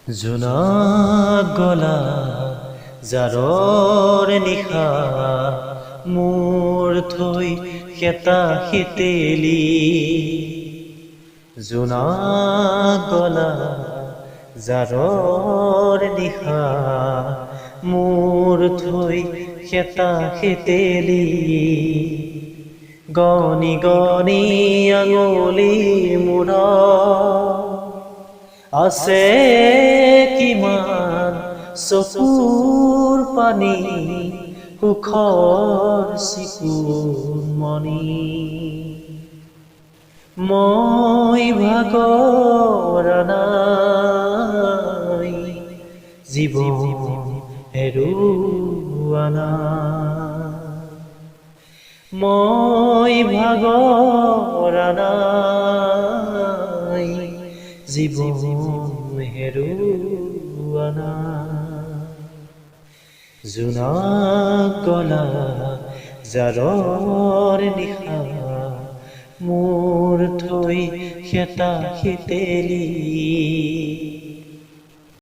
জোনাক গলা জাৰৰ নিশা মোৰ থৈ কেতা শীতেলি জোনাক গলা জাৰৰ নিশা মোৰ থৈ কেতা শীতেলি গনি গনি আঙুলি মূৰত আছে কিমান চকুৰ পানী সুখৰ চিকুমনি মই ভাগৰা নাই জীৱন হেৰুৱা নাই মই ভাগৰা নাই জীৱন হেৰুৱা নাই জোনাক গলা জাৰৰ নিশা মোৰ থৈ কেতা শীতেলি